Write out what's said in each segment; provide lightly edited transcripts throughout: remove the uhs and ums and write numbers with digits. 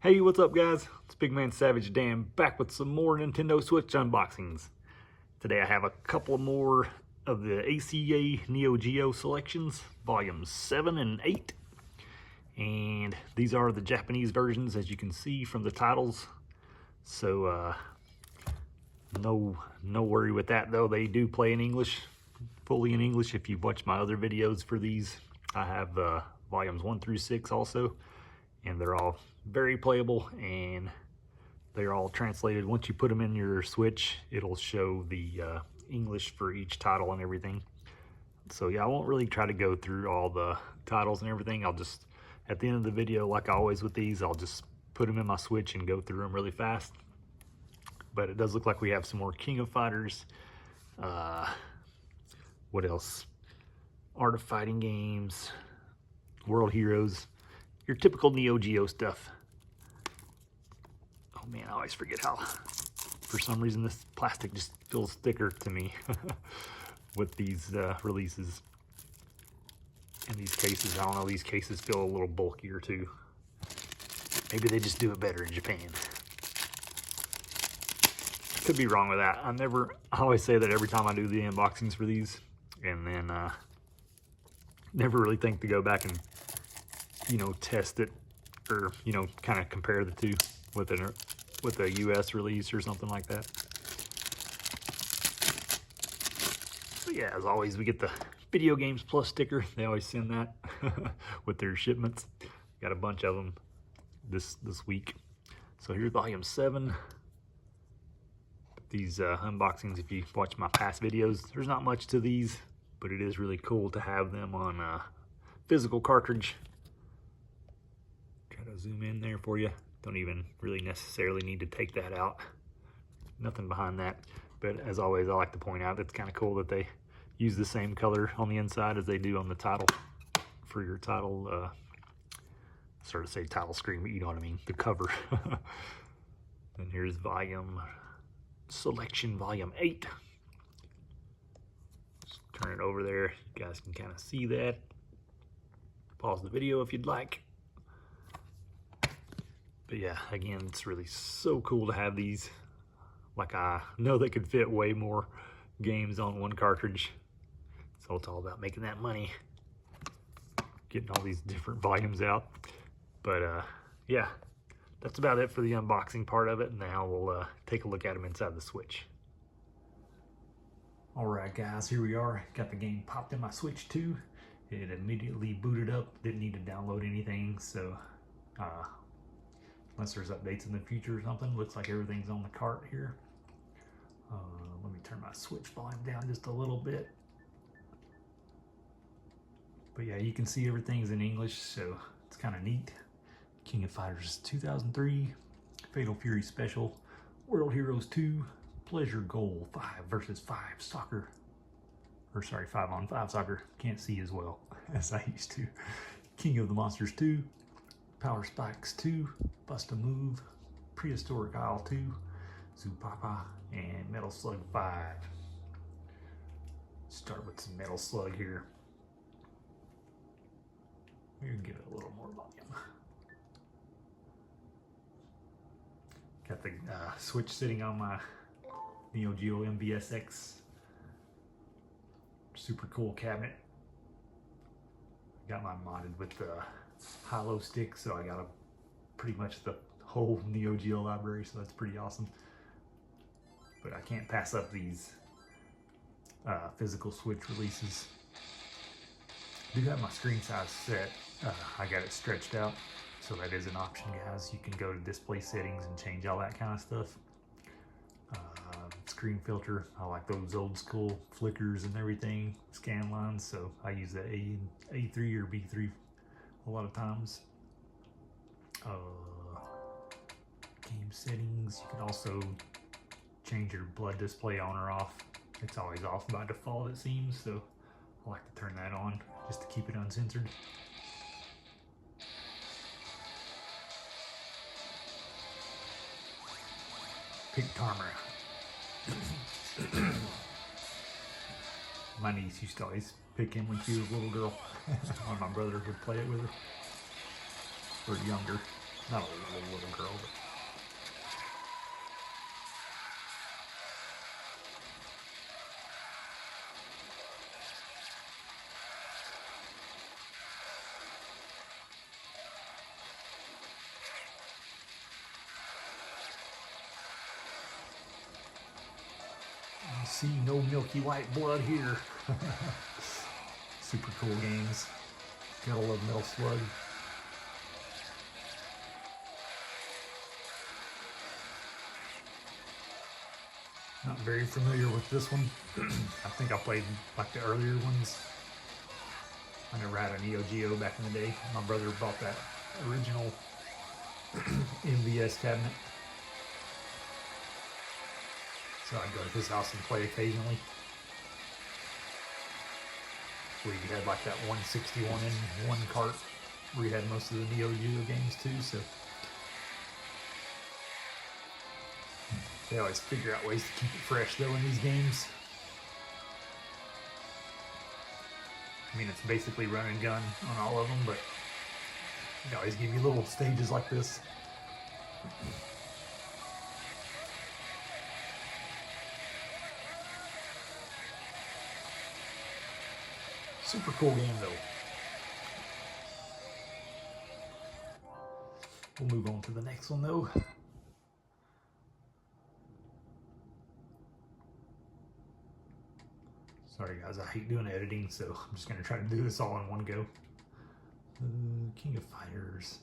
Hey, what's up guys? It's Big Man Savage Dan back with some more Nintendo Switch unboxings. Today I have a couple more of the ACA Neo Geo selections, volumes 7 and 8. And these are the Japanese versions, as you can see from the titles. So no worry with that though. They do play in English, fully in English. If you've watched my other videos for these, I have volumes 1 through 6 also. And they're all very playable, and they're all translated. Once you put them in your Switch, it'll show the English for each title and everything. So yeah, I won't really try to go through all the titles and everything. I'll just, at the end of the video, like I always with these, I'll just put them in my Switch and go through them really fast. But it does look like we have some more King of Fighters. What else? Art of Fighting games, World Heroes, your typical Neo Geo stuff. Oh man, I always forget how, for some reason, this plastic just feels thicker to me with these releases and these cases. I don't know, these cases feel a little bulkier too. Maybe they just do it better in Japan. Could be wrong with that. I always say that every time I do the unboxings for these, and then never really think to go back and, you know, test it, or, you know, kind of compare the two with a US release or something like that. So yeah, as always, we get the Video Games Plus sticker. They always send that with their shipments. Got a bunch of them this week. So here's volume 7. These unboxings, if you watch my past videos, there's not much to these, but it is really cool to have them on a physical cartridge. Try to zoom in there for you. Don't even really necessarily need to take that out. Nothing behind that. But as always, I like to point out it's kind of cool that they use the same color on the inside as they do on the title for your title. Sort of say title screen, but you know what I mean, the cover. And here's selection volume 8. Just turn it over there. You guys can kind of see that. Pause the video if you'd like. But yeah, again, it's really so cool to have these. Like, I know they could fit way more games on one cartridge. So it's all about making that money, getting all these different volumes out. But yeah, that's about it for the unboxing part of it. Now we'll take a look at them inside the Switch. All right, guys, here we are. Got the game popped in my Switch 2. It immediately booted up. Didn't need to download anything, so unless there's updates in the future or something. Looks like everything's on the cart here. Let me turn my Switch volume down just a little bit. But yeah, you can see everything's in English, so it's kind of neat. King of Fighters 2003, Fatal Fury Special, World Heroes 2, Pleasure Goal 5 versus 5 soccer. Or sorry, 5-on-5 soccer. Can't see as well as I used to. King of the Monsters 2, Power Spikes 2, Bust a Move, Prehistoric Isle 2, Zoo Papa, and Metal Slug 5. Start with some Metal Slug here. We're gonna give it a little more volume. Got the Switch sitting on my Neo Geo MVSX. Super cool cabinet. Got mine modded with the Hilo stick, so I got pretty much the whole Neo Geo library, so that's pretty awesome. But I can't pass up these physical Switch releases. I do have my screen size set. I got it stretched out, so that is an option, guys. You can go to display settings and change all that kind of stuff. Screen filter, I like those old school flickers and everything, scan lines, so I use the A3 or B3 a lot of times. Game settings, you can also change your blood display on or off. It's always off by default, it seems, so I like to turn that on just to keep it uncensored. Pictometer. My niece used to always pick him when she was a little girl. When my brother would play it with her. Or younger. Not a little girl, but I see no milky white blood here. Super cool games. Gotta love Metal Slug. Not very familiar with this one. I think I played like the earlier ones. I never had a Neo Geo back in the day. My brother bought that original MVS cabinet. So I'd go to his house and play occasionally. We had like that 161 in one cart where you had most of the Neo Geo games too, so they always figure out ways to keep it fresh though in these games. I mean, it's basically run and gun on all of them, but they always give you little stages like this. Super cool game though. We'll move on to the next one though. Sorry guys, I hate doing editing, so I'm just gonna try to do this all in one go. King of Fighters.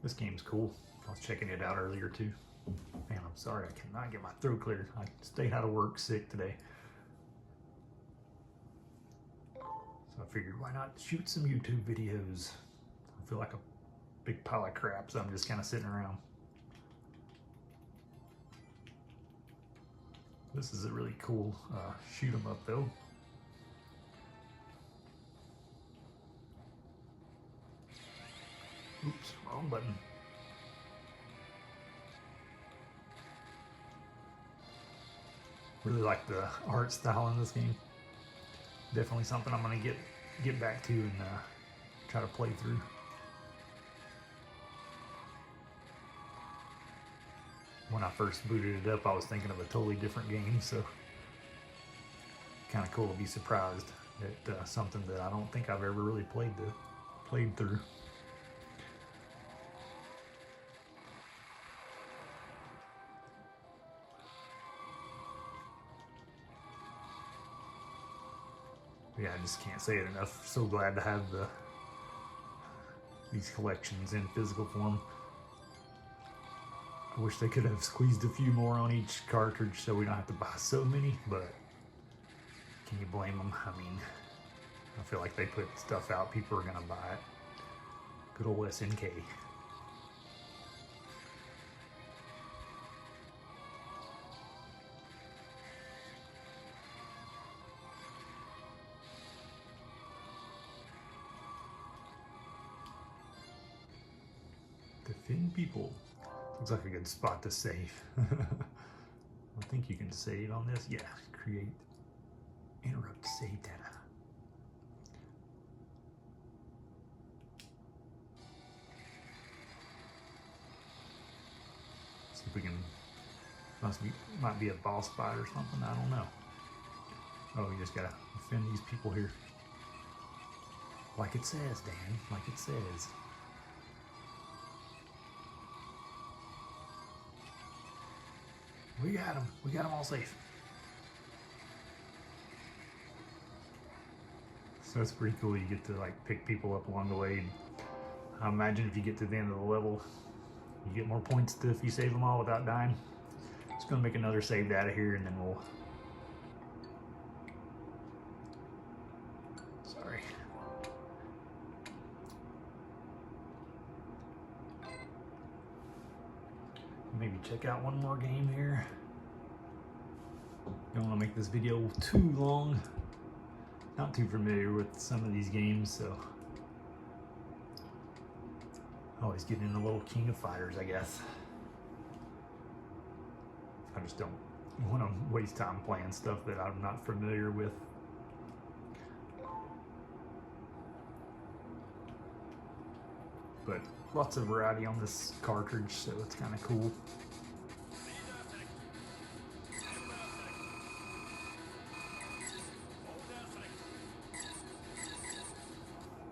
This game's cool. I was checking it out earlier too. Man, I'm sorry, I cannot get my throat cleared. I stayed out of work sick today. So I figured, why not shoot some YouTube videos? I feel like a big pile of crap, so I'm just kind of sitting around. This is a really cool shoot 'em up though. Oops, wrong button. Really like the art style in this game. Definitely something I'm gonna get back to and try to play through. When I first booted it up, I was thinking of a totally different game, so kind of cool to be surprised at something that I don't think I've ever really played through. Yeah, I just can't say it enough. So glad to have these collections in physical form. I wish they could have squeezed a few more on each cartridge so we don't have to buy so many, but can you blame them? I mean, I feel like they put stuff out, people are gonna buy it. Good old SNK. Defend people. Looks like a good spot to save. I think you can save on this. Yeah, create, interrupt save data. See if we can, might be a boss fight or something, I don't know. Oh, we just gotta defend these people here. Like it says, Dan, like it says. We got them all safe. So it's pretty cool, you get to like pick people up along the way. And I imagine if you get to the end of the level, you get more points if you save them all without dying. Just gonna make another save data here and then we'll... Sorry. Maybe check out one more game here. Don't want to make this video too long. Not too familiar with some of these games, so always getting into a little King of Fighters, I guess. I just don't want to waste time playing stuff that I'm not familiar with. but lots of variety on this cartridge, so it's kind of cool.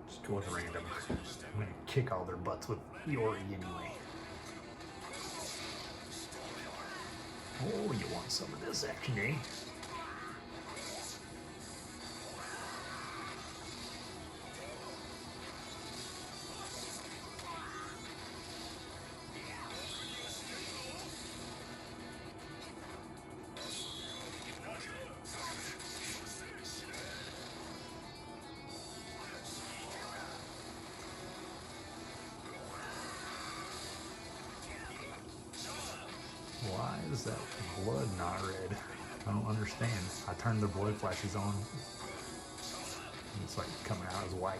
Just go with random. I'm gonna kick all their butts with Yori anyway. Oh, you want some of this action, eh? Why is that blood not red? I don't understand. I turned the blood flashes on. It's like coming out as white.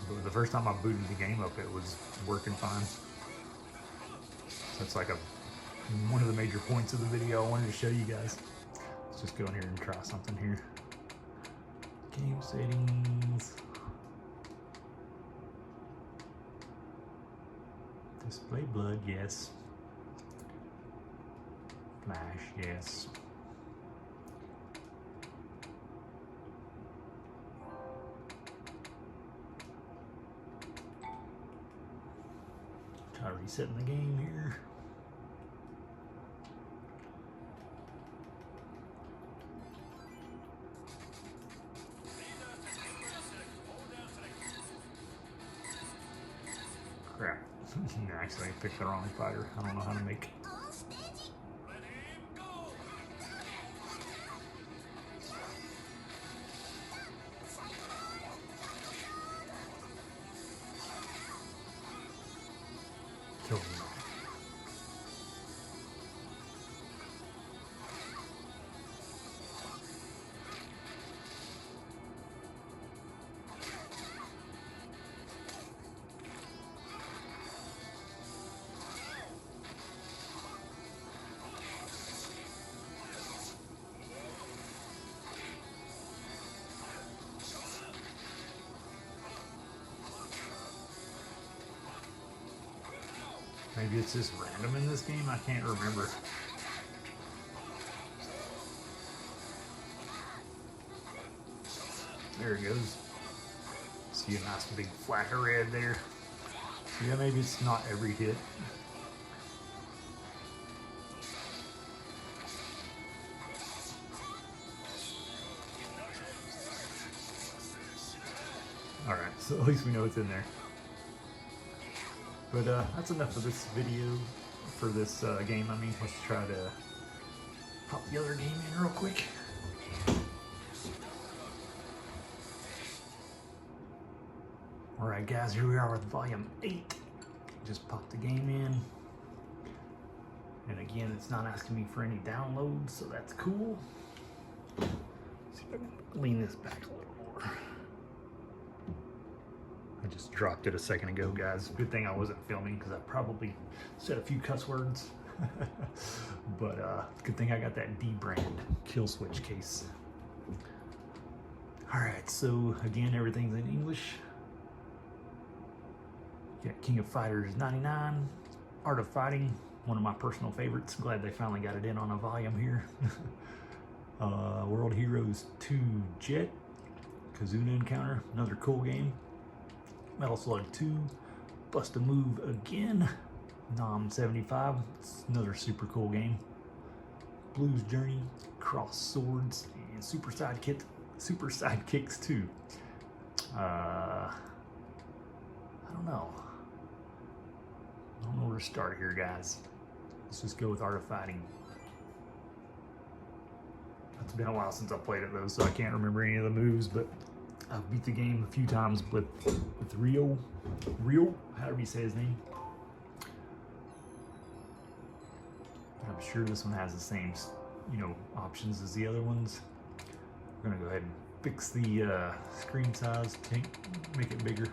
But the first time I booted the game up, it was working fine. So it's like one of the major points of the video I wanted to show you guys. Let's just go in here and try something here. Game settings. Display blood, yes. Flash, yes. Try resetting the game here. Crap. Actually, I picked the wrong fighter. I don't know how to make. Kill him. Maybe it's just random in this game, I can't remember. There it goes. See a nice big flash of red there. Yeah, maybe it's not every hit. Alright, so at least we know it's in there. But that's enough of this video for this game. I mean, let's try to pop the other game in real quick. Alright guys, here we are with volume 8. Just pop the game in. And again, it's not asking me for any downloads, so that's cool. Let's see if I can lean this back a little more. I just dropped it a second ago, guys. Good thing I wasn't filming because I probably said a few cuss words. But good thing I got that D-brand kill switch case. Alright, so again, everything's in English. Got King of Fighters 99, Art of Fighting, one of my personal favorites. Glad they finally got it in on a volume here. World Heroes 2 Jet, Kazuna Encounter, another cool game. Metal Slug 2, Bust a Move Again, Nom 75, it's another super cool game. Blues Journey, Cross Swords, and Super Sidekicks 2. I don't know. I don't know where to start here, guys. Let's just go with Art of Fighting. It's been a while since I played it though, so I can't remember any of the moves, but I've beat the game a few times with Rio, however you say his name. I'm sure this one has the same, options as the other ones. We're gonna go ahead and fix the screen size, make it bigger.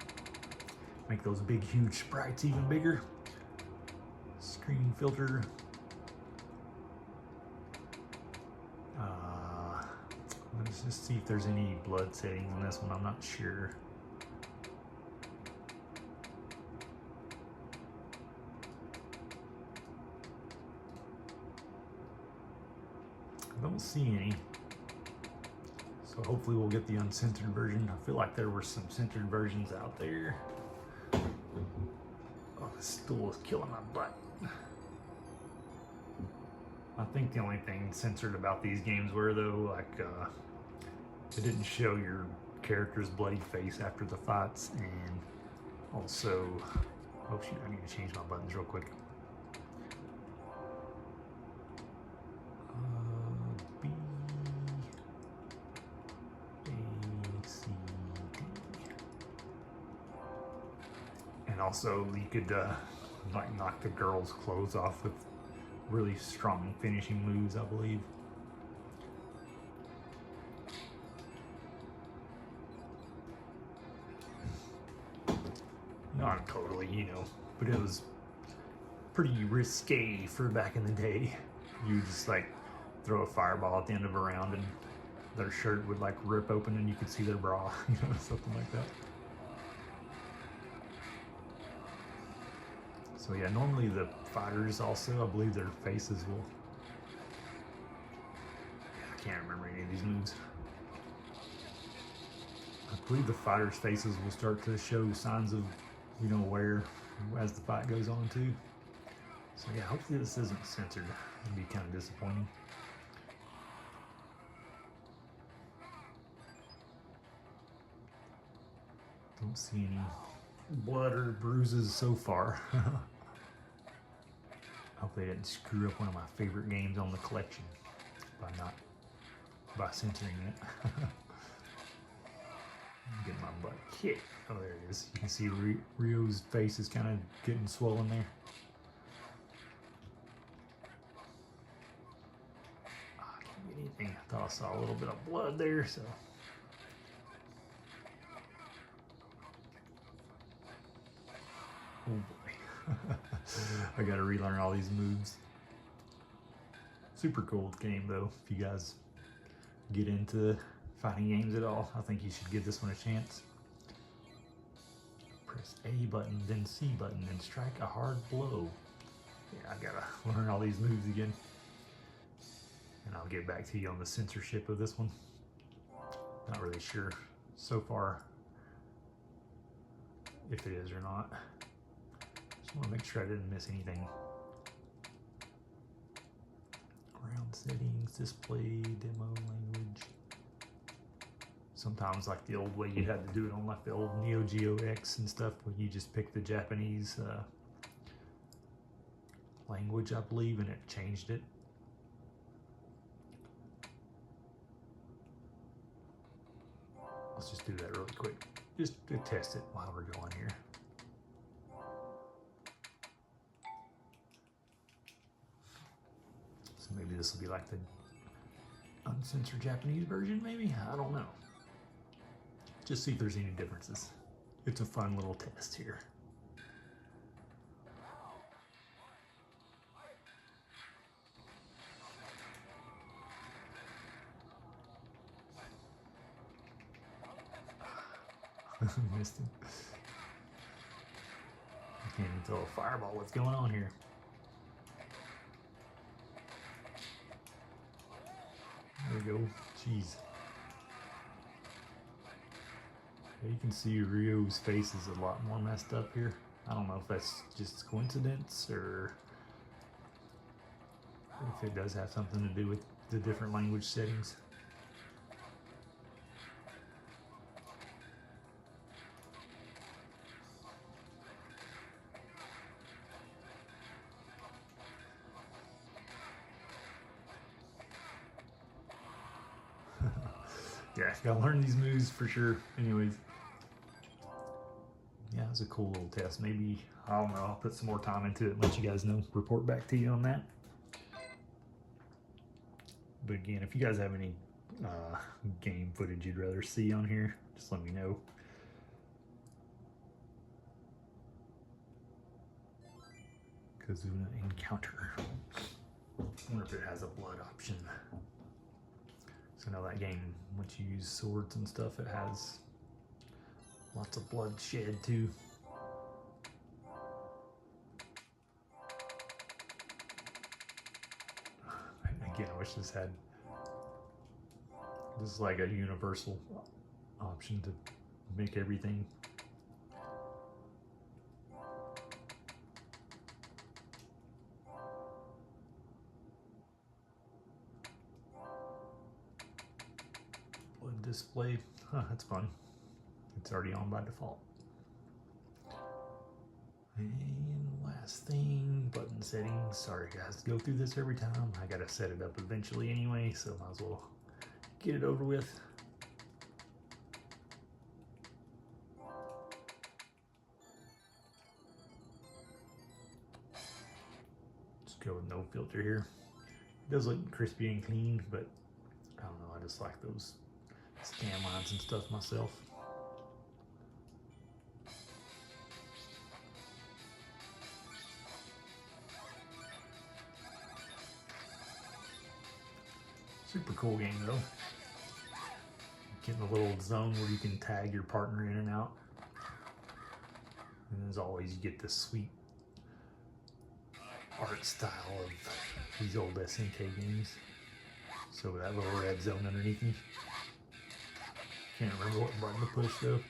Make those big, huge sprites even bigger. Screen filter. Let's just see if there's any blood settings on this one. I'm not sure. I don't see any. So hopefully we'll get the uncensored version. I feel like there were some censored versions out there. Oh, this stool is killing my butt. I think the only thing censored about these games were, though, like, it didn't show your character's bloody face after the fights, and also, oh shoot, I need to change my buttons real quick. B, A, C, D. And also, you could, like, knock the girl's clothes off with really strong finishing moves, I believe. Not totally, you know, but it was pretty risque for back in the day. You just like throw a fireball at the end of a round and their shirt would like rip open and you could see their bra, you know, something like that. So yeah, normally the fighters also, I believe their faces will... I can't remember any of these moves. I believe the fighters' faces will start to show signs of, you know, wear as the fight goes on too. So yeah, hopefully this isn't censored. It'd be kind of disappointing. Don't see any blood or bruises so far. Hope they didn't screw up one of my favorite games on the collection by censoring it. Get my butt kicked. Oh, there it is. You can see Rio's face is kind of getting swollen there. Oh, I can't get anything. I thought I saw a little bit of blood there, so. Oh boy. I gotta relearn all these moves. Super cool game though. If you guys get into fighting games at all, I think you should give this one a chance. Press A button, then C button, then strike a hard blow. Yeah, I gotta learn all these moves again. And I'll get back to you on the censorship of this one. Not really sure so far if it is or not. Just want to make sure I didn't miss anything. Ground settings, display, demo language. Sometimes, like the old way, you had to do it on like the old Neo Geo X and stuff, where you just picked the Japanese language, I believe, and it changed it. Let's just do that really quick, just to test it while we're going here. So maybe this will be like the uncensored Japanese version, maybe? I don't know. Just see if there's any differences. It's a fun little test here. Missed him. I can't even throw a fireball. What's going on here? There we go. Jeez. You can see Ryo's face is a lot more messed up here. I don't know if that's just coincidence or if it does have something to do with the different language settings. Yeah, gotta learn these moves for sure. Anyways. Yeah, it was a cool little test. Maybe, I don't know, I'll put some more time into it and let you guys know. Report back to you on that. But again, if you guys have any game footage you'd rather see on here, just let me know. Kazuna Encounter. I wonder if it has a blood option. So now that game, once you use swords and stuff, it has lots of blood shed too. Again, I wish this had This is like a universal option to make everything. Blood display, that's fun. It's already on by default. And last thing, button settings. Sorry guys, go through this every time. I gotta set it up eventually anyway, so might as well get it over with. Just go with no filter here. It does look crispy and clean, but I don't know, I just like those scan lines and stuff myself. Super cool game though. Getting a little zone where you can tag your partner in and out. And as always, you get this sweet art style of these old SNK games. So with that little red zone underneath me. Can't remember what button to push though.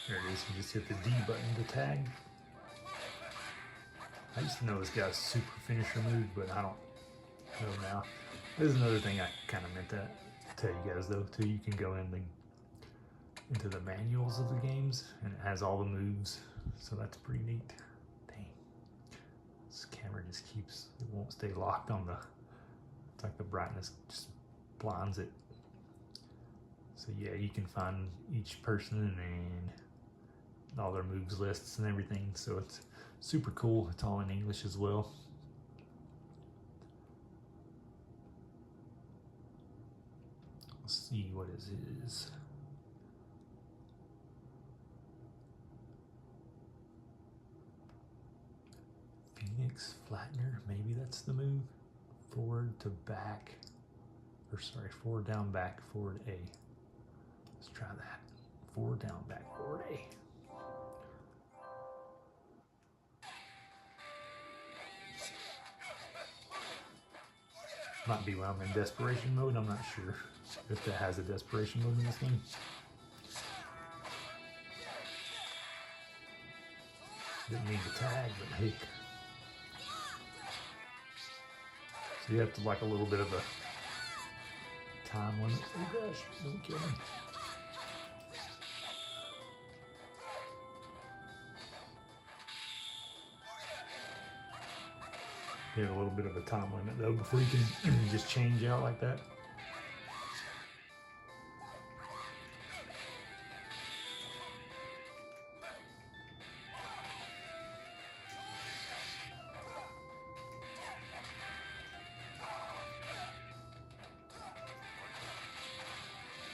There it is, you just hit the D button to tag. I used to know this guy's super finisher move, but I don't know now. There's another thing I kind of meant to tell you guys though, too. You can go into the manuals of the games, and it has all the moves, so that's pretty neat. Dang, this camera just keeps, it won't stay locked on the, it's like the brightness just blinds it. So yeah, you can find each person and all their moves lists and everything, so it's super cool. It's all in English as well. Let's see, what is his? Phoenix Flattener, maybe that's the move. Forward to back, or sorry, forward down back, forward A. Let's try that. Forward down back, forward A. Might be when I'm in desperation mode, I'm not sure if it has a desperation mode in this game. Didn't mean to tag, but hey. So you have to like a little bit of a time limit. Oh gosh, don't kill me. You have a little bit of a time limit though before you can just change out like that.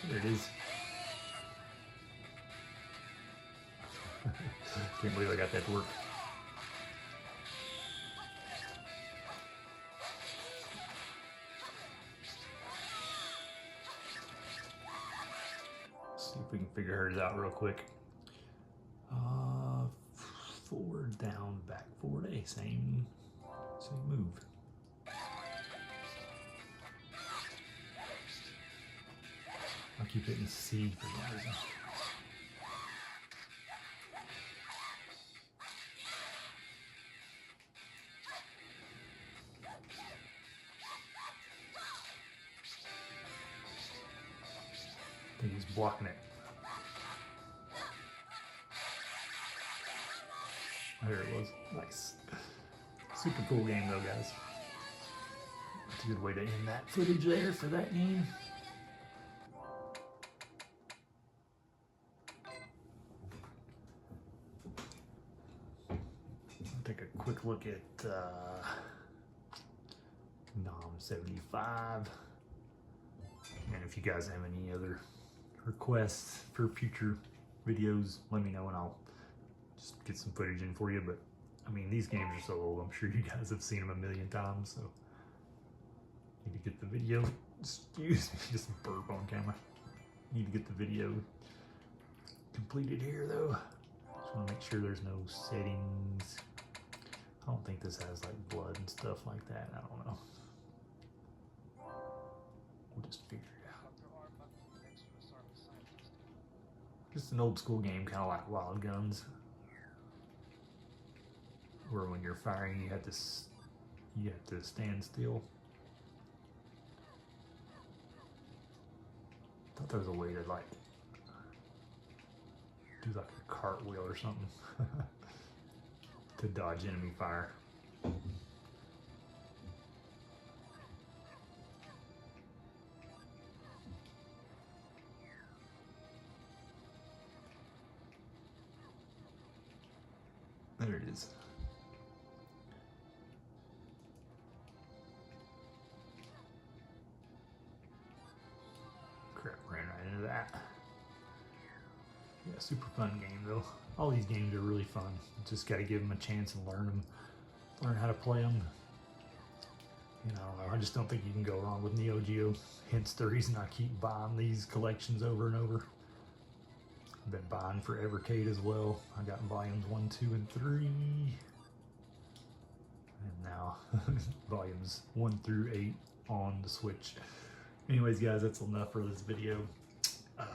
There it is. Can't believe I got that to work. See if we can figure hers out real quick. Forward, down, back, forward, A. Same move. I'll keep hitting C for some reason. I think he's blocking it. There it was. Nice. Super cool game though, guys. That's a good way to end that footage there for that game. Take a quick look at Nom 75. And if you guys have any other requests for future videos, let me know and I'll just get some footage in for you. But I mean, these games are so old, I'm sure you guys have seen them a million times, so need to get the video, excuse me, just burp on camera. Need to get the video completed here though. Just want to make sure there's no settings. I don't think this has like blood and stuff like that. I don't know. We'll just figure it out. Just an old school game, kind of like Wild Guns, where when you're firing, you have to stand still. Thought there was a way to like do like a cartwheel or something to dodge enemy fire. There it is. Crap, ran right into that. Yeah, super fun game though. All these games are really fun. Just got to give them a chance and learn how to play them. And I don't know, I just don't think you can go wrong with Neo Geo. Hence the reason I keep buying these collections over and over. I've been buying for Evercade as well. I got volumes 1, 2, and 3. And now volumes 1 through 8 on the Switch. Anyways, guys, that's enough for this video. If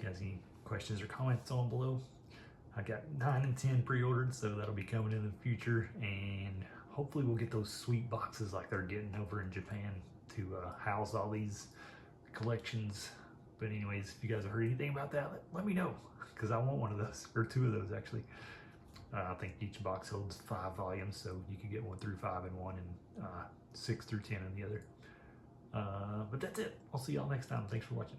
you guys have any questions or comments on below, I got 9 and 10 pre-ordered, so that'll be coming in the future. And hopefully we'll get those sweet boxes like they're getting over in Japan to house all these collections. But anyways, if you guys have heard anything about that, let me know, because I want one of those, or 2 of those actually. I think each box holds 5 volumes, so you could get 1 through 5 in one and 6 through 10 in the other. But that's it. I'll see y'all next time. Thanks for watching.